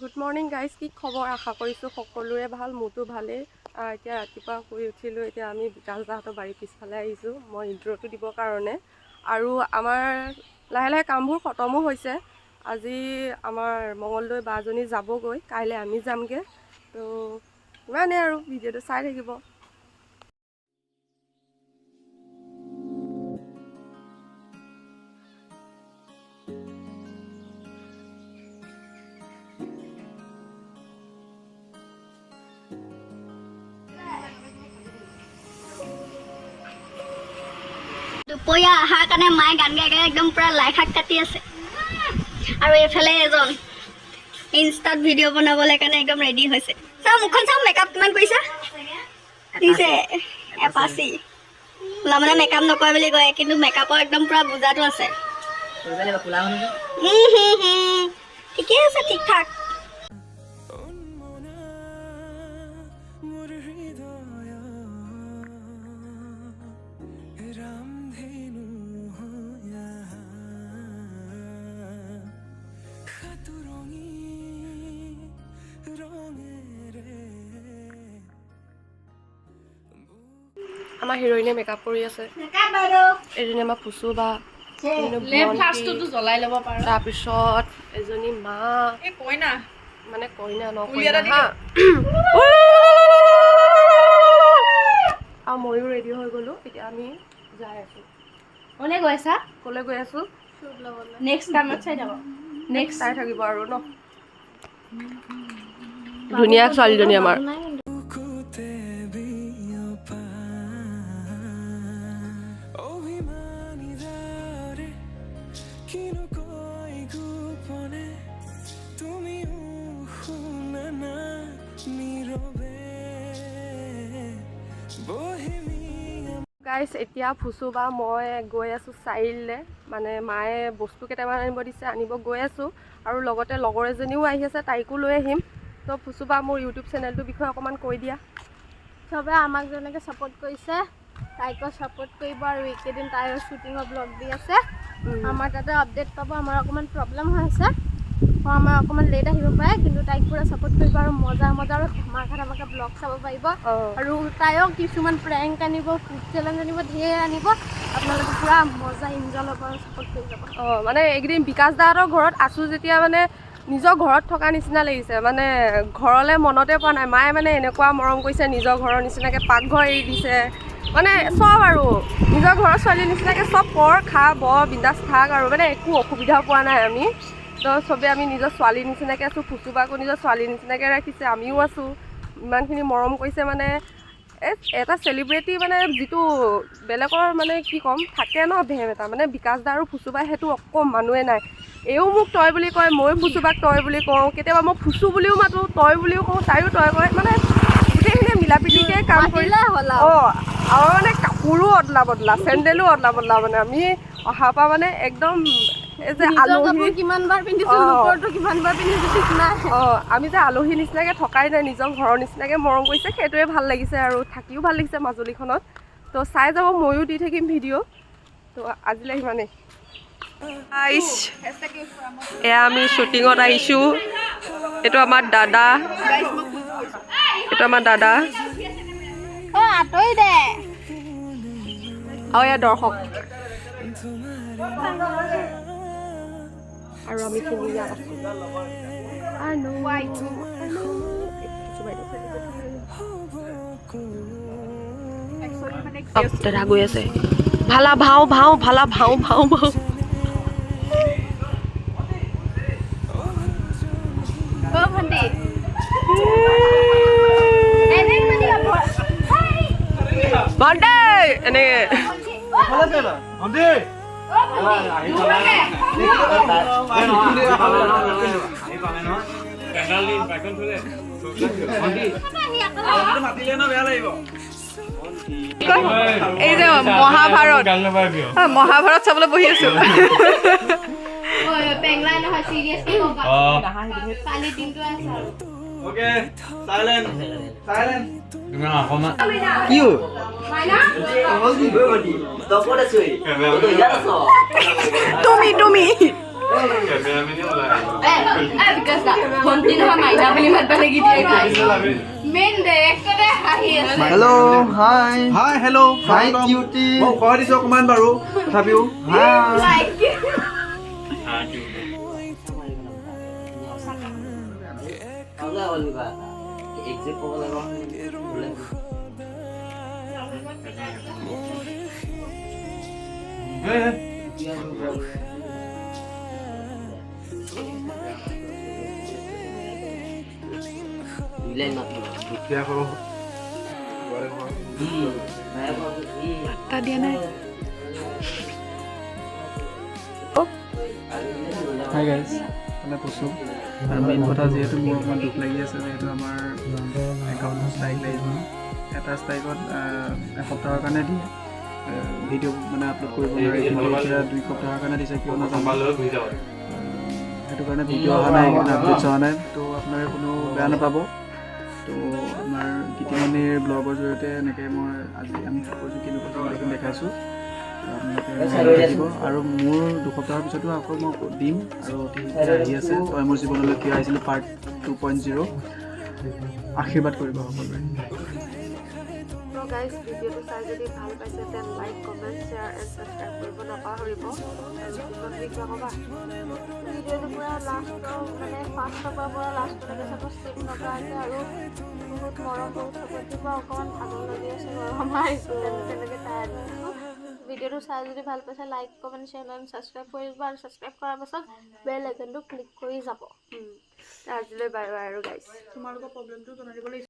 Good morning guys, কি খবৰ? আশা কৰিছোঁ সকলোৰে ভাল, মোৰতো ভালেই। এতিয়া ৰাতিপুৱা শুই উঠিলোঁ। এতিয়া আমি বিকাশ দাহঁতৰ বাৰীৰ পিছফালে আহিছোঁ মই ইণ্ট্ৰ'টো দিবৰ কাৰণে। আৰু আমাৰ লাহে লাহে কামবোৰ খতমো হৈছে। আজি আমাৰ মঙলদৈ বাজনী যাবগৈ, কাইলৈ আমি যামগৈ। তো ইমানেই আৰু, ভিডিঅ'টো চাই থাকিব। দুপৰীয়া অহাৰ কাৰণে মায়ে গান গাই গাই একদম পুৰা লাই শাক কাটি আছে। আৰু এইফালে এজন ইনষ্টাত ভিডিঅ' বনাবলৈ কাৰণে একদম ৰেডি হৈছে। চাওঁ মুখখন চাওঁ, মেকআপ কিমান কৰিছা? দিছে এপাচি। মানে মেকআপ নকৰে বুলি কয়, কিন্তু মেকআপৰ একদম পুৰা বুজাটো আছে। ঠিকেই আছে, ঠিক ঠাক। আমাৰ হিৰইনে মেকআপ কৰি আছে। এজনী আমাৰ ফুচু বা, তাৰপিছত এজনী মা, মানে কইনা ন কইনা হা। আৰু ময়ো ৰেডি হৈ গ'লো। এতিয়া আমি যাই আছোঁ। ক'লৈ গৈ আছা? ক'লৈ গৈ আছোঁ? নেক্সট কামত চাই যাব। নেক্সট চাই থাকিব আৰু ন। ধুনীয়া ছোৱালীজনী আমাৰ। গাইছ, এতিয়া ফুচু বা মই গৈ আছোঁ চাৰিআলিলৈ। মানে মায়ে বস্তু কেইটামান আনিব দিছে, আনিব গৈ আছোঁ। আৰু লগতে লগৰ এজনীও আহি আছে, তাইকো লৈ আহিম। তো ফুচু বা, মোৰ ইউটিউব চেনেলটোৰ বিষয়ে অকণমান কৈ দিয়া। চবে আমাক যেনেকৈ ছাপোৰ্ট কৰিছে তাইকো ছাপোৰ্ট কৰিব। আৰু এইকেইদিন তাইৰ শ্বুটিঙৰ ব্লগ দি আছে, আমাৰ তাতে আপডেট পাব। আমাৰ অকণমান প্ৰব্লেম হৈ আছে, আমাৰ অকণমান লেট আহিব পাৰে, কিন্তু তাইক পুৰা ছাপোৰ্ট কৰিব। আৰু মজা আৰু ধামাকা ব্লগ চাব পাৰিব। আৰু তাইও কিছুমান প্ৰেংক আনিব, ফুড চেলেঞ্জ আনিব, ধেৰ আনিব। আপোনালোকে পুৰা মজা ইনজয় ল'ব আৰু ছাপোৰ্ট কৰি যাব। মানে এইকেইদিন বিকাশ দাহঁতৰ ঘৰত আছোঁ যেতিয়া মানে নিজৰ ঘৰত থকা নিচিনা লাগিছে। মানে ঘৰলৈ মনতে পোৱা নাই। মায়ে মানে এনেকুৱা মৰম কৰিছে, নিজৰ ঘৰৰ নিচিনাকৈ পাকঘৰ এৰি দিছে। মানে চব আৰু নিজৰ ঘৰৰ ছোৱালীৰ নিচিনাকৈ চব কৰ, খা, বৰ, বিন্দাছ থাক আৰু। মানে একো অসুবিধা পোৱা নাই আমি। তো চবেই আমি নিজৰ ছোৱালীৰ নিচিনাকৈ আছোঁ। ফুচু বাকো নিজৰ ছোৱালীৰ নিচিনাকৈ ৰাখিছে, আমিও আছোঁ। ইমানখিনি মৰম কৰিছে। মানে এটা চেলিব্ৰিটি মানে যিটো বেলেগৰ মানে কি ক'ম থাকে ন, ভেম এটা, মানে বিকাশ দা আৰু ফুচু বাই সেইটো অকণমানোৱে নাই। এও মোক তই বুলি কয়, ময়ো ফুচু বাক তই বুলি কওঁ। কেতিয়াবা মই ফুচু বুলিও মাতোঁ, তই বুলিও কওঁ, তাইও তই কয়। মানে গোটেইখিনিয়ে মিলা প্ৰীতিকৈ কাম কৰিলে হ'ল। আৰু মানে কাপোৰো অদলা বদলা, চেণ্ডেলো অদলা বদলা। মানে আমি অহাৰ পৰা মানে একদম এই যে আলহী কিমানবাৰ পিন্ধিছোঁ, লোকৰটো কিমানবাৰ পিন্ধিছোঁ ঠিক নাই। আমি যে আলহী নিচিনাকৈ থকাই নাই, নিজৰ ঘৰৰ নিচিনাকৈ মৰম কৰিছে। সেইটোৱে ভাল লাগিছে আৰু থাকিও ভাল লাগিছে মাজুলীখনত। তো চাই যাব, ময়ো দি থাকিম ভিডিঅ'। তো আজিলৈ সিমানেই। এয়া আমি শ্বুটিঙত আহিছোঁ। এইটো আমাৰ দাদা, আঁতৰি দে। আৰু এয়া দৰ্শক। আৰু আমি খিনি ইয়াত আছোঁ। দাদা গৈ আছে। ভালা ভাও ভাও, ভালা ভাও ভাও ভাও। ভণ্টি ভণ্টি এনেকে এই যে মহাভাৰত চাবলৈ বহি আছো। তুমি ভণ্টি নহয় মাইনা বুলি মাতিব লাগি দিয়ে মেইন ডাইৰেক্টৰে হাঁহি আছে হেল্ল' হাই হাই হেল্ল' হাই কিউটি মই খোৱা দিছোঁ অকণমান বাৰু তথাপিও হাই দুখীয়া সৰু হাই গাইজ মানে কৈছোঁ আৰু মেইন কথা যিহেতু মোৰ অকণমান দুখ লাগি আছে যিহেতু আমাৰ একাউণ্ট ষ্ট্ৰাইক লাগিছিল এটা ষ্ট্ৰাইকত এসপ্তাহৰ কাৰণে দিয়ে ভিডিঅ' মানে আপলোড কৰিব নোৱাৰি কিন্তু এতিয়া 2 সপ্তাহৰ কাৰণে দিছে কিয় নাজানো সেইটো কাৰণে ভিডিঅ' অহা নাই আপডেটছ অহা নাই তো আপোনালোকে কোনো বেয়া নাপাব তো আমাৰ গীতিমণিৰ ব্লগৰ জৰিয়তে এনেকৈ মই আজি আমি কৰিছোঁ কিন্তু কথা দেখাইছোঁ আপোনালোকে দিব আৰু মোৰ 2 সপ্তাহৰ পিছতো আকৌ মই দিম আৰু অতি আহি আছে তই মোৰ জীৱনলৈ কিয় আহিছিলোঁ পাৰ্ট 2.0 আশীৰ্বাদ কৰিব সকলোৱে তো গাইজ ভিডিঅ'টো চাই যদি ভাল পাইছে তেন like comment share and subscribe কৰিব নাপাহৰিব আৰু কিবা ক'বা ভিডিঅ'টো পূৰা লাষ্টৰ মানে ফাৰ্ষ্টৰ পৰা লাষ্টলৈকে চাব স্কিপ নকৰাকৈ আৰু বহুত মৰম বহুত চাপৰ্ট দিব অকণমান ভাগৰ লাগি আছে বাৰু আমাৰ তেনেকৈ টায়াৰ্ড হৈছোঁ ভিডিঅ'টো চাই যদি ভাল পাইছে like comment share and subscribe কৰি দিব আৰু ছাবস্ক্ৰাইব কৰাৰ পাছত বেল আইকনটো ক্লিক কৰি যাব আজিলৈ বাই বাই আৰু গাইজ তোমালোকৰ প্ৰব্লেমটো জনাই দিব লাগিছিল